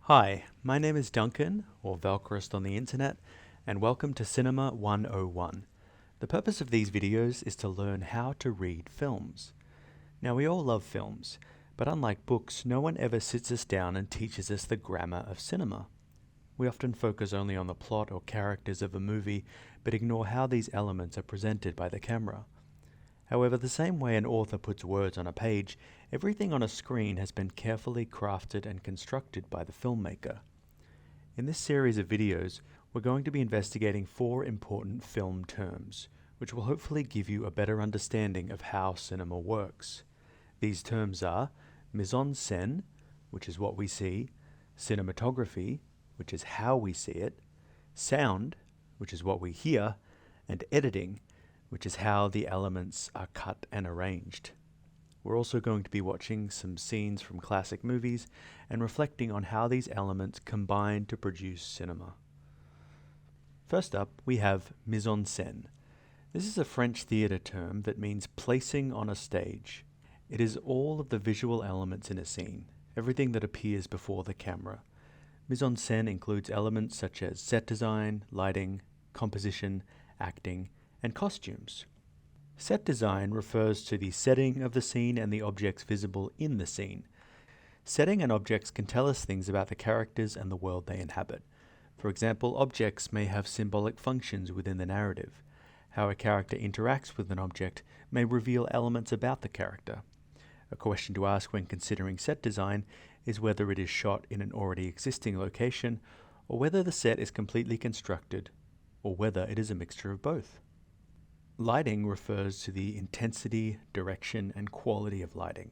Hi, my name is Duncan, or Valkyrast on the internet, and welcome to Cinema 101. The purpose of these videos is to learn how to read films. Now, we all love films, but unlike books, no one ever sits us down and teaches us the grammar of cinema. We often focus only on the plot or characters of a movie, but ignore how these elements are presented by the camera. However, the same way an author puts words on a page, everything on a screen has been carefully crafted and constructed by the filmmaker. In this series of videos, we're going to be investigating 4 important film terms, which will hopefully give you a better understanding of how cinema works. These terms are mise-en-scène, which is what we see, cinematography, which is how we see it, sound, which is what we hear, and editing, which is how the elements are cut and arranged. We're also going to be watching some scenes from classic movies and reflecting on how these elements combine to produce cinema. First up, we have mise-en-scène. This is a French theatre term that means placing on a stage. It is all of the visual elements in a scene, everything that appears before the camera. Mise-en-scène includes elements such as set design, lighting, composition, acting, and costumes. Set design refers to the setting of the scene and the objects visible in the scene. Setting and objects can tell us things about the characters and the world they inhabit. For example, objects may have symbolic functions within the narrative. How a character interacts with an object may reveal elements about the character. A question to ask when considering set design is whether it is shot in an already existing location, or whether the set is completely constructed, or whether it is a mixture of both. Lighting refers to the intensity, direction, and quality of lighting,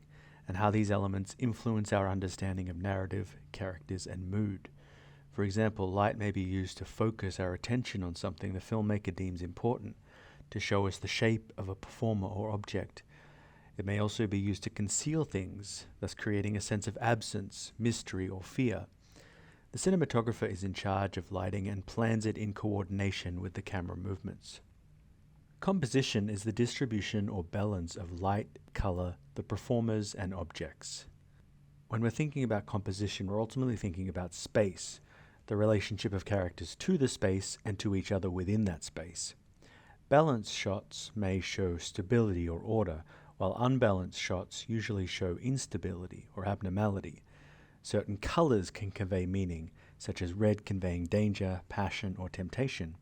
and how these elements influence our understanding of narrative, characters, and mood. For example, light may be used to focus our attention on something the filmmaker deems important, to show us the shape of a performer or object. It may also be used to conceal things, thus creating a sense of absence, mystery, or fear. The cinematographer is in charge of lighting and plans it in coordination with the camera movements. Composition is the distribution or balance of light, color, the performers, and objects. When we're thinking about composition, we're ultimately thinking about space, the relationship of characters to the space and to each other within that space. Balanced shots may show stability or order, while unbalanced shots usually show instability or abnormality. Certain colors can convey meaning, such as red conveying danger, passion, or temptation.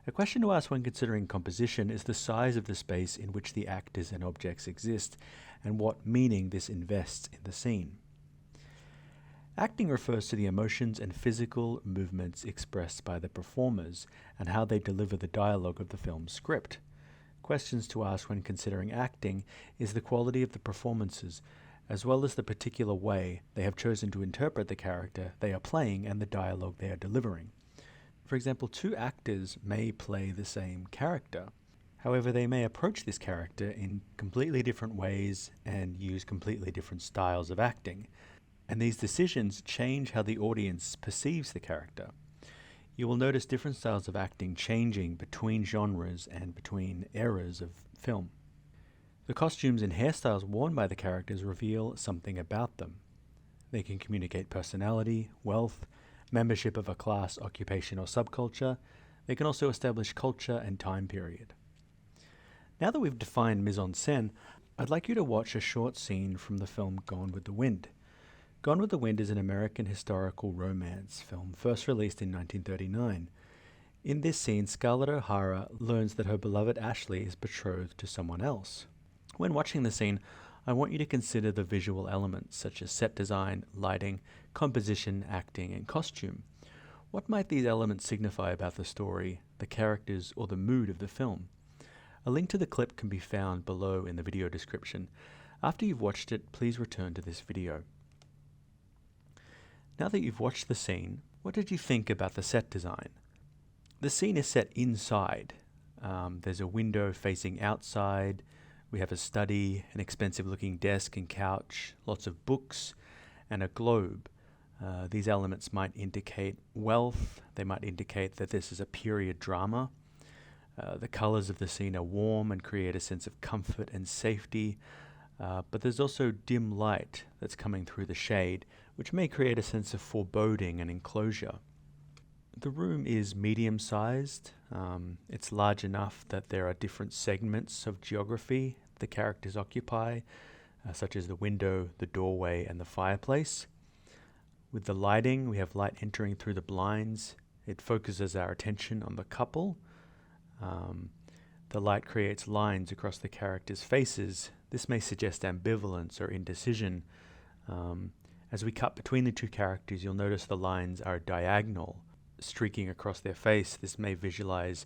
A question to ask when considering composition is the size of the space in which the actors and objects exist, and what meaning this invests in the scene. Acting refers to the emotions and physical movements expressed by the performers, and how they deliver the dialogue of the film's script. Questions to ask when considering acting is the quality of the performances, as well as the particular way they have chosen to interpret the character they are playing and the dialogue they are delivering. For example, 2 actors may play the same character. However, they may approach this character in completely different ways and use completely different styles of acting. And these decisions change how the audience perceives the character. You will notice different styles of acting changing between genres and between eras of film. The costumes and hairstyles worn by the characters reveal something about them. They can communicate personality, wealth, membership of a class, occupation, or subculture. They can also establish culture and time period. Now that we've defined mise-en-scène, I'd like you to watch a short scene from the film Gone with the Wind. Gone with the Wind is an American historical romance film first released in 1939. In this scene, Scarlett O'Hara learns that her beloved Ashley is betrothed to someone else. When watching the scene, I want you to consider the visual elements such as set design, lighting, composition, acting, and costume. What might these elements signify about the story, the characters, or the mood of the film? A link to the clip can be found below in the video description. After you've watched it, please return to this video. Now that you've watched the scene, what did you think about the set design? The scene is set inside. There's a window facing outside. We have a study, an expensive-looking desk and couch, lots of books, and a globe. These elements might indicate wealth. They might indicate that this is a period drama. The colors of the scene are warm and create a sense of comfort and safety. but there's also dim light that's coming through the shade, which may create a sense of foreboding and enclosure. The room is medium-sized. It's large enough that there are different segments of geography the characters occupy, such as the window, the doorway, and the fireplace. With the lighting, we have light entering through the blinds. It focuses our attention on the couple. The light creates lines across the characters' faces. This may suggest ambivalence or indecision. As we cut between the two characters, you'll notice the lines are diagonal, streaking across their face. This may visualize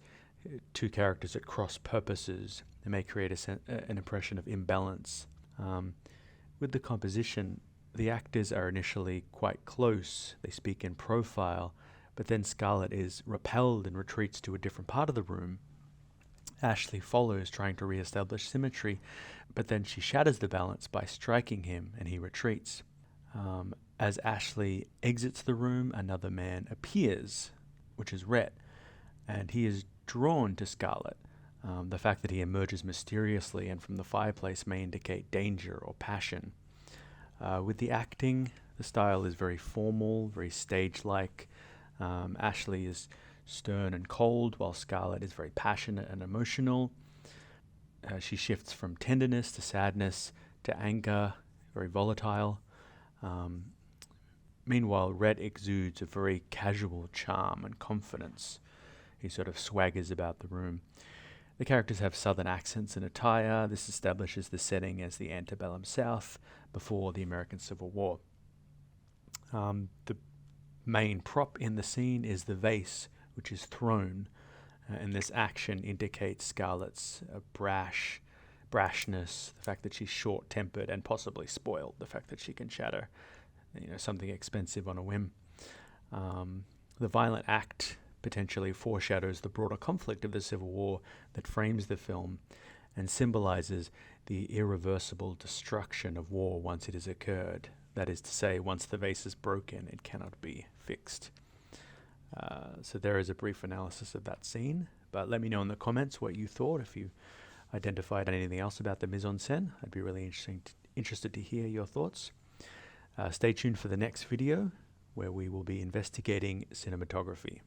two characters at cross purposes. It may create an impression of imbalance. With the composition, the actors are initially quite close. They speak in profile, but then Scarlett is repelled and retreats to a different part of the room. Ashley follows, trying to re-establish symmetry, but then she shatters the balance by striking him, and he retreats. As Ashley exits the room, another man appears, which is Rhett, and he is drawn to Scarlett. The fact that he emerges mysteriously and from the fireplace may indicate danger or passion. With the acting, the style is very formal, very stage-like. Ashley is stern and cold, while Scarlett is very passionate and emotional. She shifts from tenderness to sadness to anger, very volatile. Meanwhile, Rhett exudes a very casual charm and confidence. He sort of swaggers about the room. The characters have southern accents and attire. This establishes the setting as the antebellum South before the American Civil War. The main prop in the scene is the vase, which is thrown, and this action indicates Scarlett's brashness, the fact that she's short-tempered and possibly spoiled, the fact that she can shatter, something expensive on a whim. The violent act potentially foreshadows the broader conflict of the Civil War that frames the film and symbolizes the irreversible destruction of war once it has occurred. That is to say, once the vase is broken, it cannot be fixed. So there is a brief analysis of that scene, but let me know in the comments what you thought. If you identified anything else about the mise-en-scène, I'd be really interested to hear your thoughts. Stay tuned for the next video, where we will be investigating cinematography.